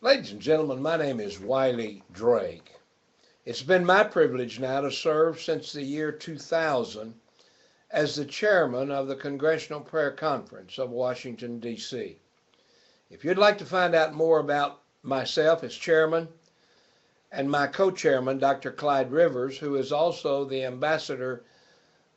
Ladies and gentlemen, my name is Wiley Drake. It's been my privilege now to serve since the year 2000 as the chairman of the Congressional Prayer Conference of Washington, D.C. If you'd like to find out more about myself as chairman and my co-chairman, Dr. Clyde Rivers, who is also the ambassador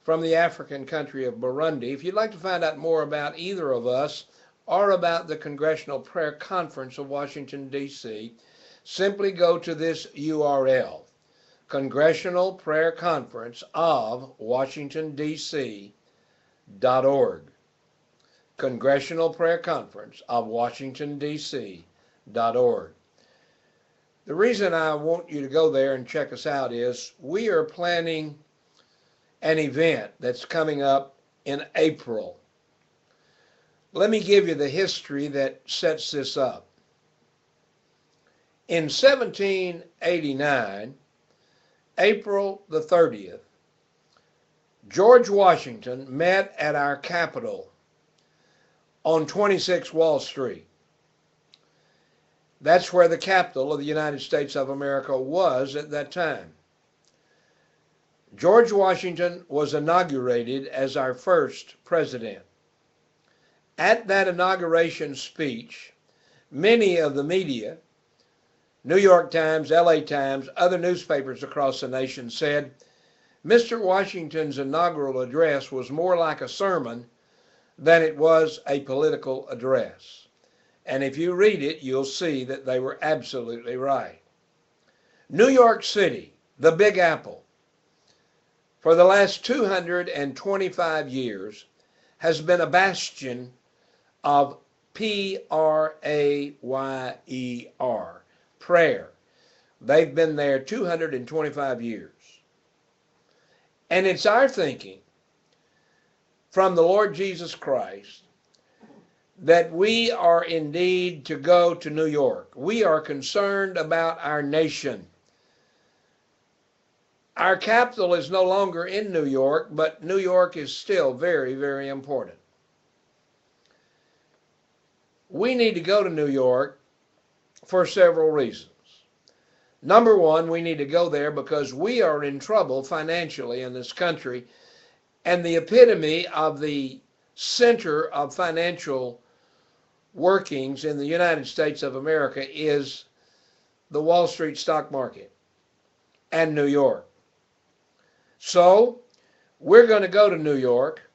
from the African country of Burundi, if you'd like to find out more about either of us or about the Congressional Prayer Conference of Washington, D.C., simply go to this URL, Congressional Prayer Conference of Washington, D.C.org. Congressional Prayer Conference of Washington, D.C.org. The reason I want you to go there and check us out is we are planning an event that's coming up in April. Let me give you the history that sets this up. In 1789, April the 30th, George Washington met at our Capitol on 26 Wall Street. That's where the capital of the United States of America was at that time. George Washington was inaugurated as our first president. At that inauguration speech, many of the media, New York Times, LA Times, other newspapers across the nation said, Mr. Washington's inaugural address was more like a sermon than it was a political address. And if you read it, you'll see that they were absolutely right. New York City, the Big Apple, for the last 225 years has been a bastion of P-R-A-Y-E-R, prayer. They've been there 225 years. And it's our thinking from the Lord Jesus Christ that we are indeed to go to New York. We are concerned about our nation. Our capital is no longer in New York, but New York is still very, very important. We need to go to New York for several reasons. Number one, we need to go there because we are in trouble financially in this country, and the epitome of the center of financial workings in the United States of America is the Wall Street stock market and New York. So we're going to go to New York,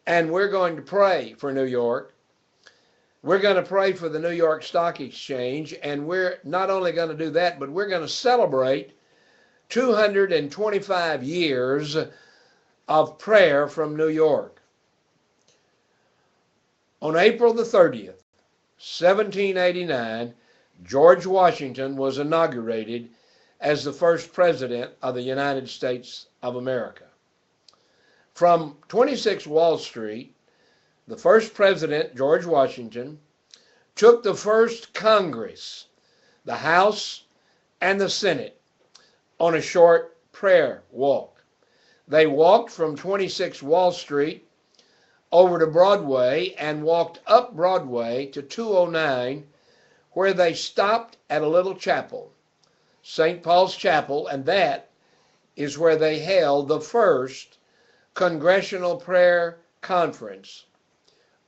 and we're going to pray for New York. We're going to pray for the New York Stock Exchange, and we're not only going to do that, but we're going to celebrate 225 years of prayer from New York. On April the 30th, 1789, George Washington was inaugurated as the first president of the United States of America. From 26 Wall Street, the first president, George Washington, took the first Congress, the House and the Senate, on a short prayer walk. They walked from 26 Wall Street over to Broadway and walked up Broadway to 209, where they stopped at a little chapel, St. Paul's Chapel, and that is where they held the first Congressional Prayer Conference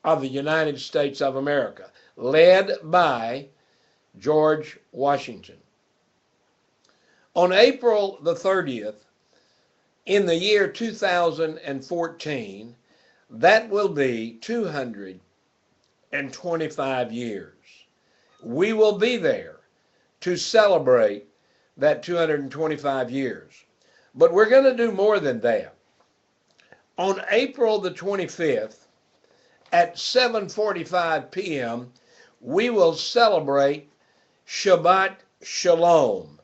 of the United States of America, led by George Washington. On April the 30th, in the year 2014, that will be 225 years. We will be there to celebrate that 225 years. But we're going to do more than that. On April the 25th, at 7:45 p.m., we will celebrate Shabbat Shalom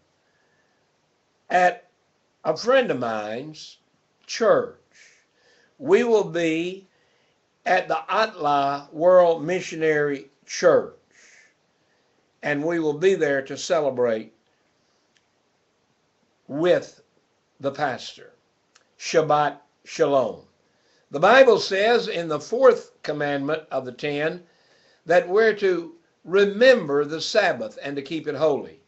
at a friend of mine's church. We will be at the Atla World Missionary Church, and we will be there to celebrate with the pastor. Shabbat Shalom. The Bible says in the fourth commandment of the 10 that we're to remember the Sabbath and to keep it holy.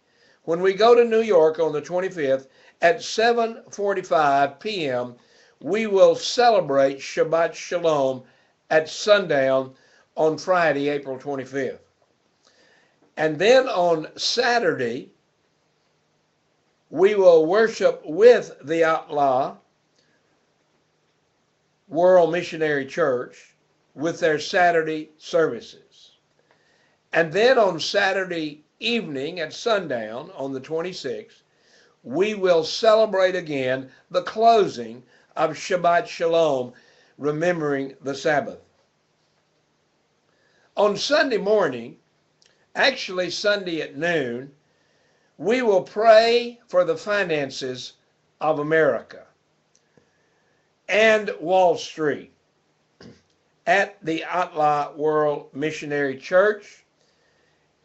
When we go to New York on the 25th at 7:45 p.m., we will celebrate Shabbat Shalom at sundown on Friday, April 25th. And then on Saturday, we will worship with the Atla World Missionary Church with their Saturday services. And then on Saturday evening at sundown on the 26th, we will celebrate again the closing of Shabbat Shalom, remembering the Sabbath. On Sunday morning, actually Sunday at noon, we will pray for the finances of America and Wall Street at the Atla World Missionary Church,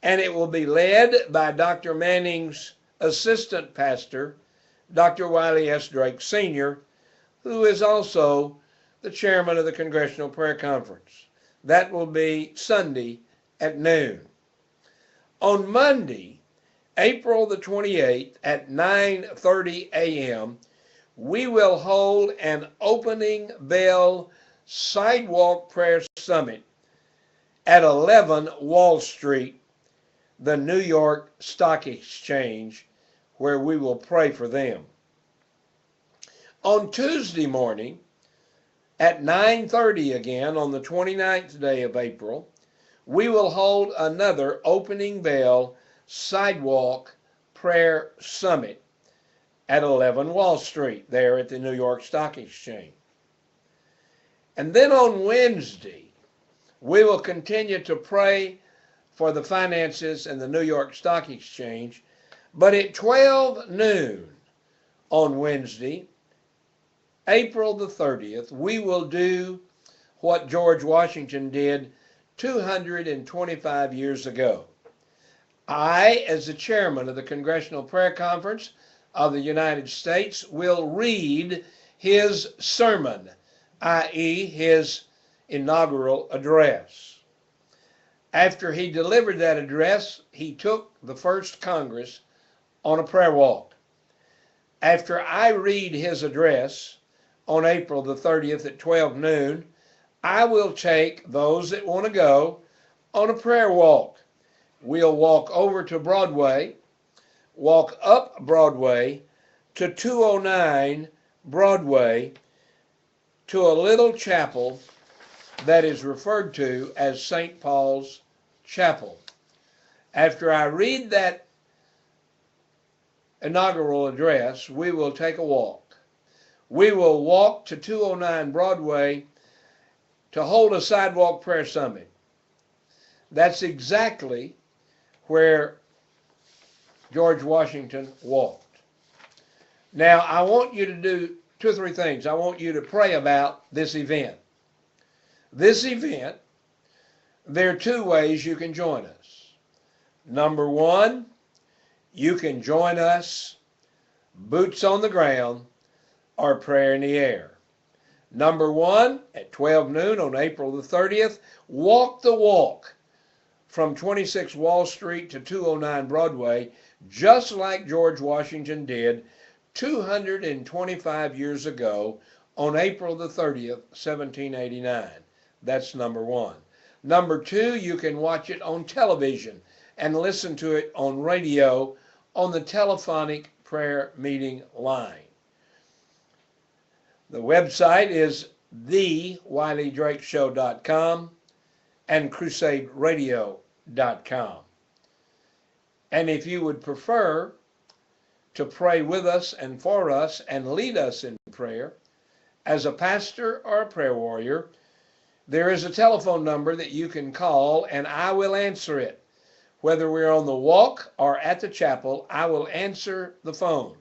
and it will be led by Dr. Manning's assistant pastor, Dr. Wiley S. Drake Sr., who is also the chairman of the Congressional Prayer Conference. That will be Sunday at noon. On Monday, April the 28th at 9:30 a.m., we will hold an opening bell sidewalk prayer summit at 11 Wall Street, the New York Stock Exchange, where we will pray for them. On Tuesday morning at 9:30 again, on the 29th day of April, we will hold another opening bell sidewalk prayer summit at 11 Wall Street, there at the New York Stock Exchange. And then on Wednesday, we will continue to pray for the finances and the New York Stock Exchange, but at 12 noon on Wednesday, April the 30th, we will do what George Washington did 225 years ago. I, as the chairman of the Congressional Prayer Conference of the United States, will read his sermon, i.e. his inaugural address. After he delivered that address, he took the first Congress on a prayer walk. After I read his address on April the 30th at 12 noon, I will take those that want to go on a prayer walk. We'll walk over to Broadway, walk up Broadway to 209 Broadway to a little chapel that is referred to as St. Paul's Chapel. After I read that inaugural address, we will take a walk. We will walk to 209 Broadway to hold a sidewalk prayer summit. That's exactly where George Washington walked. Now, I want you to do 2 or 3 things. I want you to pray about this event. This event, there are 2 ways you can join us. Number 1, you can join us boots on the ground or prayer in the air. Number 1, at 12 noon on April the 30th, walk the walk from 26 Wall Street to 209 Broadway, just like George Washington did 225 years ago on April the 30th, 1789. That's number 1. Number 2, you can watch it on television and listen to it on radio on the telephonic prayer meeting line. The website is wileydrakeshow.com and crusaderadio.com. And if you would prefer to pray with us and for us and lead us in prayer, as a pastor or a prayer warrior, there is a telephone number that you can call and I will answer it. Whether we're on the walk or at the chapel, I will answer the phone.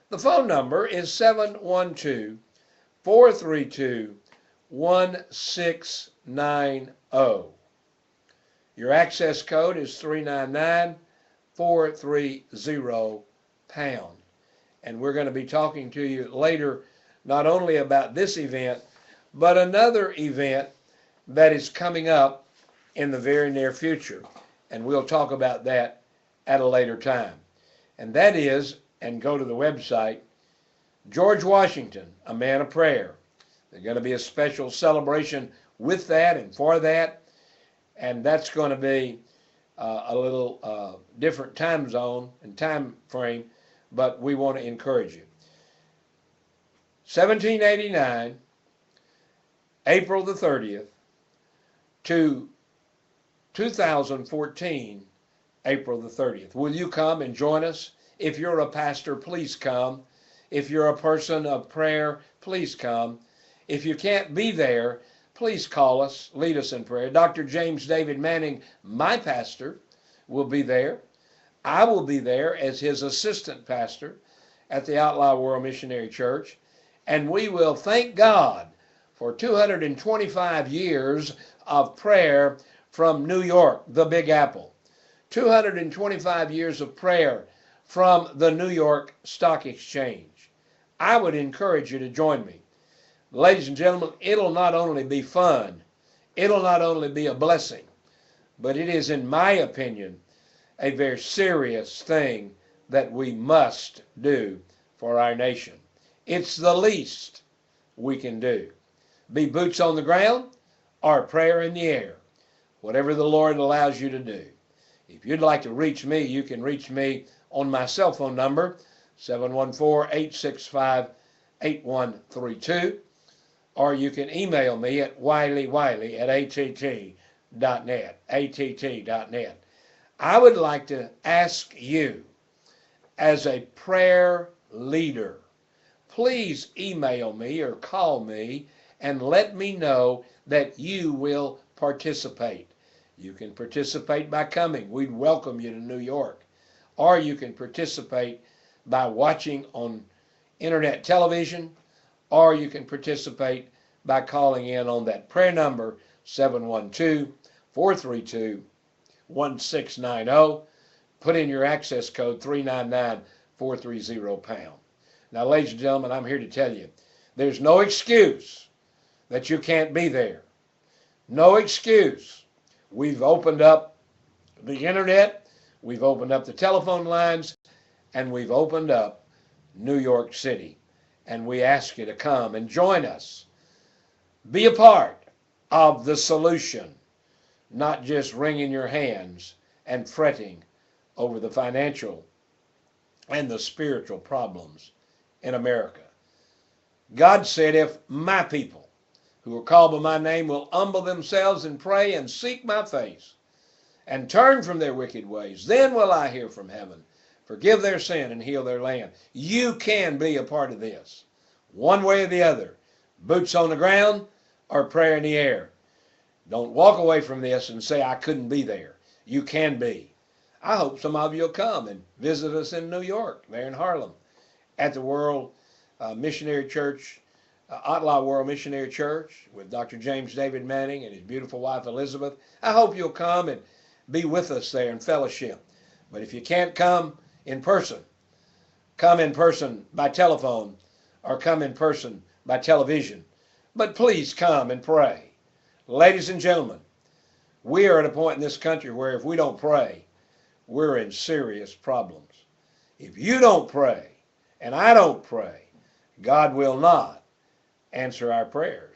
The phone number is 712-432-1690. Your access code is 399-430#. And we're going to be talking to you later not only about this event, but another event that is coming up in the very near future. and we'll talk about that at a later time. And that is, and go to the website, George Washington, a man of prayer. There's going to be a special celebration with that and for that, and that's going to be a little different time zone and time frame, but we want to encourage you. 1789, April the 30th, to 2014, April the 30th. Will you come and join us? If you're a pastor, please come. If you're a person of prayer, please come. If you can't be there, please call us, lead us in prayer. Dr. James David Manning, my pastor, will be there. I will be there as his assistant pastor at the Outlaw World Missionary Church, and we will thank God for 225 years of prayer from New York, the Big Apple. 225 years of prayer from the New York Stock Exchange. I would encourage you to join me. Ladies and gentlemen, it'll not only be fun, it'll not only be a blessing, but it is, in my opinion, a very serious thing that we must do for our nation. It's the least we can do. Be boots on the ground or prayer in the air, whatever the Lord allows you to do. If you'd like to reach me, you can reach me on my cell phone number, 714-865-8132, or you can email me at wileydrakeshow@att.net, att.net. I would like to ask you, as a prayer leader, please email me or call me and let me know that you will participate. You can participate by coming. We'd welcome you to New York. Or you can participate by watching on internet television, or you can participate by calling in on that prayer number, 712-432-1690. Put in your access code 399-430#. Now, ladies and gentlemen, I'm here to tell you, there's no excuse that you can't be there. No excuse. We've opened up the internet, we've opened up the telephone lines, and we've opened up New York City. And we ask you to come and join us. Be a part of the solution, not just wringing your hands and fretting over the financial and the spiritual problems in America. God said, if my people who are called by my name will humble themselves and pray and seek my face and turn from their wicked ways, then will I hear from heaven, forgive their sin and heal their land. You can be a part of this, one way or the other, boots on the ground or prayer in the air. Don't walk away from this and say, I couldn't be there. You can be. I hope some of you will come and visit us in New York, there in Harlem, at the World Missionary Church, Outlaw World Missionary Church, with Dr. James David Manning and his beautiful wife Elizabeth. I hope you'll come and be with us there in fellowship. But if you can't come in person by telephone, or come in person by television. But please come and pray. Ladies and gentlemen, we are at a point in this country where if we don't pray, we're in serious problems. If you don't pray, and I don't pray, God will not answer our prayers.